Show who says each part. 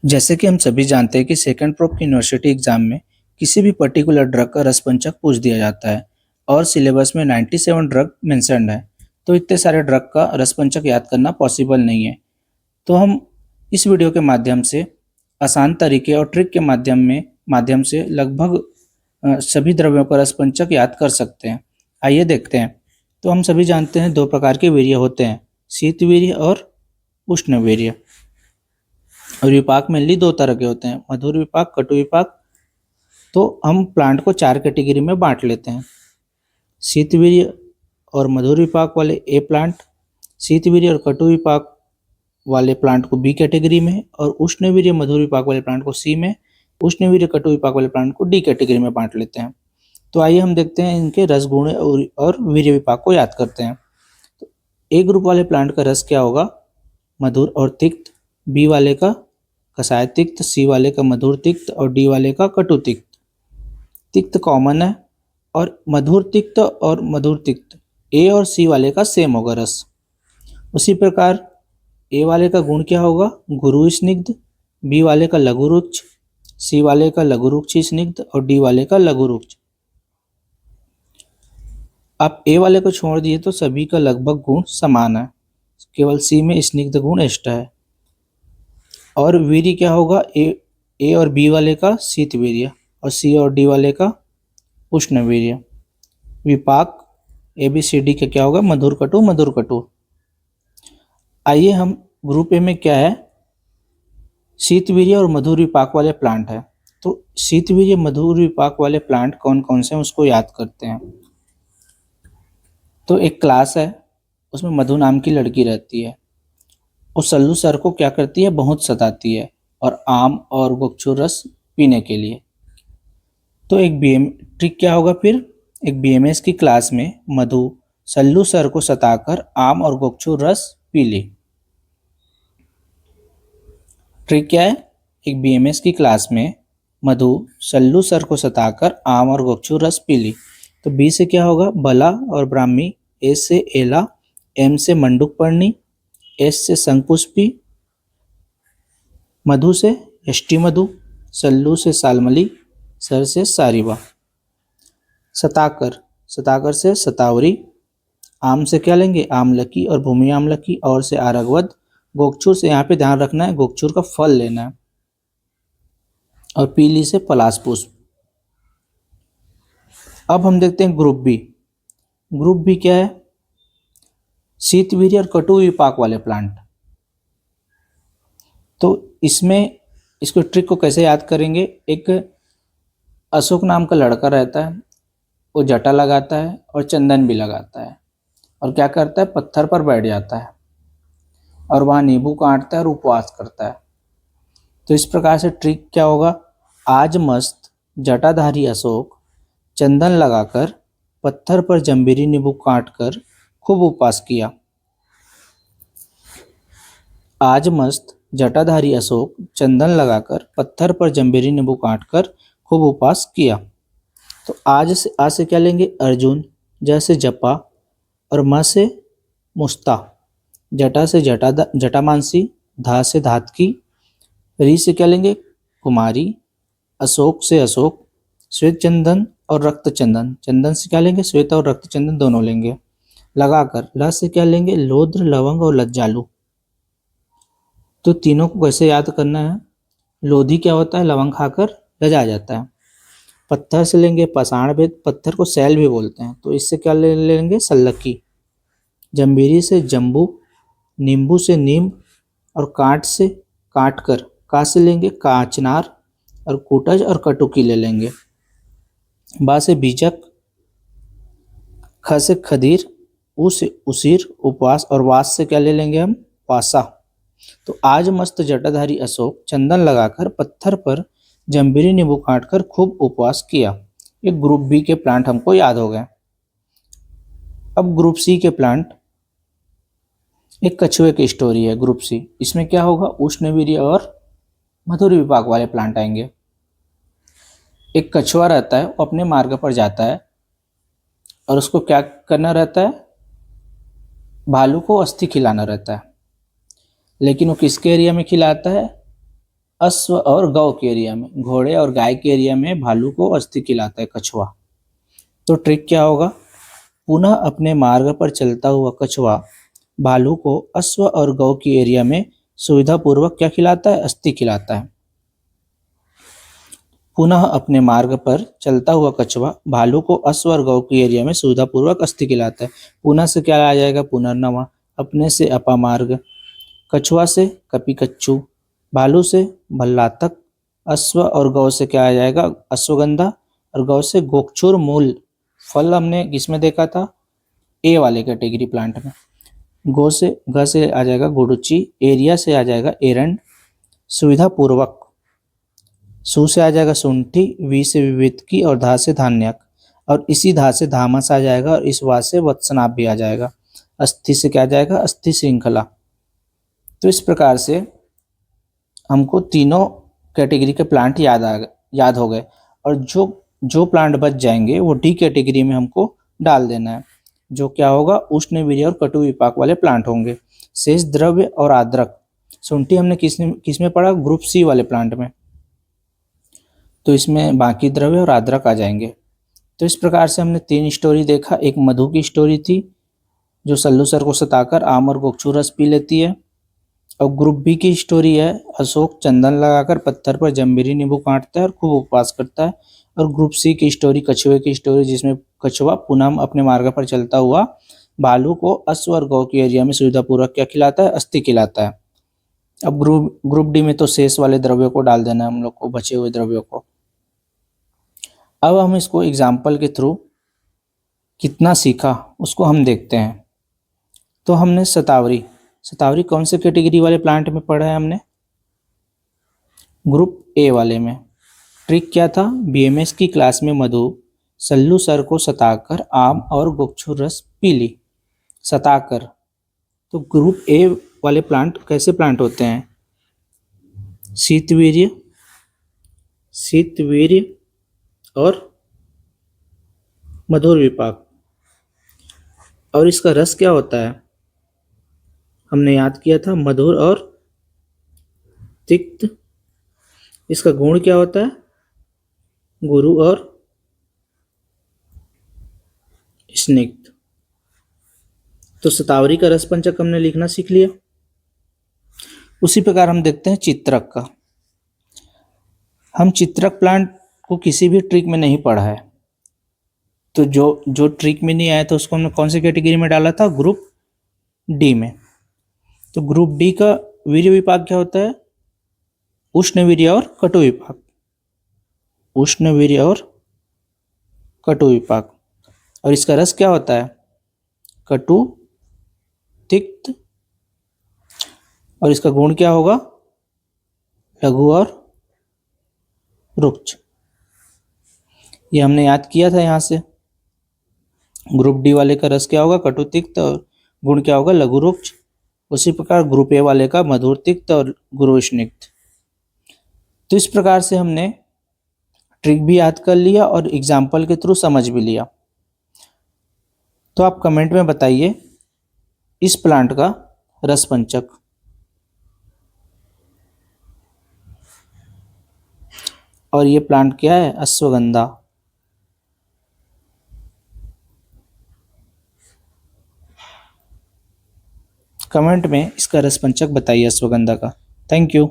Speaker 1: जैसे कि हम सभी जानते हैं कि सेकंड प्रोप की यूनिवर्सिटी एग्जाम में किसी भी पर्टिकुलर ड्रग का रसपंचक पूछ दिया जाता है और सिलेबस में 97 ड्रग मेंशन्ड है। तो इतने सारे ड्रग का रसपंचक याद करना पॉसिबल नहीं है। तो हम इस वीडियो के माध्यम से आसान तरीके और ट्रिक के माध्यम से लगभग सभी द्रव्यों का रसपंचक याद कर सकते हैं। आइए देखते हैं। तो हम सभी जानते हैं दो प्रकार के वीर्य होते हैं, शीतवीर्य और उष्णवीर्य। और विपाक मेनली दो तरह के होते हैं, मधुर विपाक, कटु विपाक। तो हम प्लांट को चार कैटेगरी में बांट लेते हैं। शीतवीर्य और मधुर विपाक वाले ए प्लांट, शीतवीर्य और कटु विपाक वाले प्लांट को बी कैटेगरी में, और उष्णवीर्य मधुर विपाक वाले प्लांट को सी में, उष्णवीर्य कटु विपाक वाले प्लांट को डी कैटेगरी में बांट लेते हैं। तो आइए हम देखते हैं इनके रस गुण और वीर्य विपाक को याद करते हैं। तो ए ग्रुप वाले प्लांट का रस क्या होगा? मधुर और तिक्त। बी वाले का कसाय तिक्त, सी वाले का मधुर तिक्त और डी वाले का कटु तिक्त। तिक्त कॉमन है और मधुर तिक्त ए और सी वाले का सेम होगा रस। उसी प्रकार ए वाले का गुण क्या होगा? गुरु स्निग्ध। बी वाले का लघु रुच, सी वाले का लघु रुक्ष स्निग्ध और डी वाले का लघु रुक्ष। आप ए वाले को छोड़ दिए तो सभी का लगभग गुण समान है, केवल सी में स्निग्ध गुण एक्स्ट्रा है। और वीर्य क्या होगा? ए और बी वाले का शीत वीर्य और सी और डी वाले का उष्ण वीर्य। विपाक ए बी सी डी का क्या होगा? मधुर कटु। आइए हम ग्रुप ए में क्या है, शीत वीर्य और मधुर विपाक वाले प्लांट है। तो शीत वीर्य मधुर विपाक वाले प्लांट कौन कौन से हैं उसको याद करते हैं। तो एक क्लास है, उसमें मधु नाम की लड़की रहती है। वो सल्लू सर को क्या करती है? बहुत सताती है और आम और गुपचुर रस पीने के लिए। तो एक ट्रिक क्या होगा फिर? एक बीएमएस की क्लास में मधु सल्लू सर को सताकर आम और गुपचुर रस पी ली। ट्रिक क्या है? एक बीएमएस की क्लास में मधु सल्लू सर को सताकर आम और गुपचुर रस पी ली। तो बी से क्या होगा? बला और ब्राह्मी, ए से एला, एम से मंडूक पर्णी, एस से शंखपुष्पी, मधु से यष्टि मधु, सल्लू से सालमली, सर से सारिवा। सताकर से सतावरी, आम से क्या लेंगे? आमलकी और भूमि आमलकी, और से आरगवद। गोक्षुर से यहाँ पे ध्यान रखना है, गोक्षुर का फल लेना है। और पीली से पलाश पुष्प। अब हम देखते हैं ग्रुप बी। ग्रुप बी क्या है? शीतवीर्य और कटु विपाक वाले प्लांट। तो इसमें इसको ट्रिक को कैसे याद करेंगे? एक अशोक नाम का लड़का रहता है, वो जटा लगाता है और चंदन भी लगाता है, और क्या करता है? पत्थर पर बैठ जाता है और वहाँ नींबू काटता है और उपवास करता है। तो इस प्रकार से ट्रिक क्या होगा? आज मस्त जटाधारी अशोक चंदन लगाकर पत्थर पर जंबीरी नींबू काटकर खूब उपवास किया। आज मस्त जटाधारी अशोक चंदन लगाकर पत्थर पर जंबीरी नींबू काटकर खूब उपवास किया। तो आज से क्या लेंगे? अर्जुन, ज से जपा और म से मुस्ता, जटा से जटामानसी, धा से धातकी, री से क्या लेंगे? कुमारी, अशोक से अशोक, श्वेत चंदन और रक्त चंदन, चंदन से क्या लेंगे? श्वेत और रक्त चंदन दोनों लेंगे लगाकर। ल से क्या लेंगे? लोद्र, लवंग और लज्जालू। तो तीनों को कैसे याद करना है? लोधी क्या होता है? लवंग खाकर लजा जाता है। पत्थर से लेंगे पाषाण भेद, पत्थर को सैल भी बोलते हैं, तो इससे क्या ले लेंगे? सल्लकी। जंबीरी से जम्बू, नींबू से नीम, और काट से काटकर, का से लेंगे काचनार, और कूटज और कटुकी ले लेंगे। बा से बीजक, ख से खदीर, उ से उसीर उपवास, और वास से क्या ले लेंगे हम? वासा। तो आज मस्त जटाधारी अशोक चंदन लगाकर पत्थर पर जंबीरी नींबू काटकर खूब उपवास किया। ये ग्रुप बी के प्लांट हमको याद हो गए। अब ग्रुप सी के प्लांट, एक कछुए की स्टोरी है ग्रुप सी। इसमें क्या होगा? उष्णवीर्य और मधुर विपाक वाले प्लांट आएंगे। एक कछुआ रहता है, वो अपने मार्ग पर जाता है और उसको क्या करना रहता है? भालू को अस्थि खिलाना रहता है। लेकिन वो किसके एरिया में खिलाता है? अश्व और गौ के एरिया में, घोड़े और गाय के एरिया में भालू को अस्थि खिलाता है कछुआ। तो ट्रिक क्या होगा, पुनः अपने मार्ग पर चलता हुआ कछुआ भालू को अश्व और गौ की एरिया में सुविधापूर्वक क्या खिलाता है, अस्थि खिलाता है। पुनः अपने मार्ग पर चलता हुआ कछुआ भालू को अश्व और गौ की एरिया में सुविधापूर्वक अस्थि खिलाता है। पुनः से क्या आ जाएगा, पुनर्नवा, अपने से अपामार्ग, कछुआ से कपि कच्चू, भालू से भल्लातक, अश्व और गौ से क्या आ जाएगा, अश्वगंधा, और गौ से गोक्षुर मूल। फल हमने किसमें देखा था, ए वाले कैटेगरी प्लांट में। गो से ग से आ जाएगा गुडुचि, एरिया से आ जाएगा एरंड, सुविधा पूर्वक, सु से आ जाएगा सुंठी, वी से विविधकी, और धा से धान्यक, और इसी धा से धामस आ जाएगा, और इस वा से वत्सनाभ भी आ जाएगा। अस्थि से क्या आ जाएगा, अस्थि श्रृंखला। तो इस प्रकार से हमको तीनों कैटेगरी के प्लांट याद हो गए, और जो प्लांट बच जाएंगे वो डी कैटेगरी में हमको डाल देना है, जो क्या होगा, उष्णवीर्य और कटु विपाक वाले प्लांट होंगे। शेष द्रव्य और आद्रक, शुंठी हमने किसमें पढ़ा, ग्रुप सी वाले प्लांट में, तो इसमें बाकी द्रव्य और आद्रक आ जाएंगे। तो इस प्रकार से हमने 3 स्टोरी देखा। एक मधु की स्टोरी थी, जो सल्लू सर को सताकर आम और गोक्षु रस पी लेती है, और ग्रुप बी की स्टोरी है, अशोक चंदन लगाकर पत्थर पर जम्बीरी नींबू काटता है और खूब उपवास करता है। और ग्रुप सी की स्टोरी कछुए की स्टोरी, जिसमें कछुआ पुनः अपने मार्ग पर चलता हुआ भालू को अश्व और गौ की एरिया में सुविधापूर्वक क्या खिलाता है, अस्थि खिलाता है। अब ग्रुप डी में तो शेष वाले द्रव्यों को डाल देना है हम लोग को, बचे हुए द्रव्यों को। अब हम इसको एग्जाम्पल के थ्रू कितना सीखा उसको हम देखते हैं। तो हमने शतावरी कौन से कैटेगरी वाले प्लांट में पढ़ा है, हमने ग्रुप ए वाले में। ट्रिक क्या था, बीएमएस की क्लास में मधु सल्लू सर को सताकर आम और गोक्षु रस पी ली, सताकर। तो ग्रुप ए वाले प्लांट कैसे प्लांट होते हैं, शीतवीर्य और मधुर विपाक। और इसका रस क्या होता है, हमने याद किया था, मधुर और तिक्त। इसका गुण क्या होता है, गुरु और स्निग्ध। तो शतावरी का रस पंचक हमने लिखना सीख लिया। उसी प्रकार हम देखते हैं चित्रक का। हम चित्रक प्लांट को किसी भी ट्रिक में नहीं पढ़ा है, तो जो ट्रिक में नहीं आया था उसको हमने कौन सी कैटेगरी में डाला था, ग्रुप डी में। तो ग्रुप डी का वीर्य विपाक क्या होता है, उष्णवीर्य और कटु विपाक, उष्णवीर्य और कटु विपाक। और इसका रस क्या होता है, कटु तिक्त। और इसका गुण क्या होगा, लघु और रुक्ष। ये हमने याद किया था यहाँ से। ग्रुप डी वाले का रस क्या होगा, कटु तिक्त, और गुण क्या होगा, लघु रुक्ष। उसी प्रकार ग्रुप ए वाले का मधुर तिक्त और गुरु स्निग्ध। तो इस प्रकार से हमने ट्रिक भी याद कर लिया और एग्जाम्पल के थ्रू समझ भी लिया। तो आप कमेंट में बताइए इस प्लांट का रस पंचक। और ये प्लांट क्या है, अश्वगंधा। कमेंट में इसका रस पंचक बताइए अश्वगंधा का। Thank you.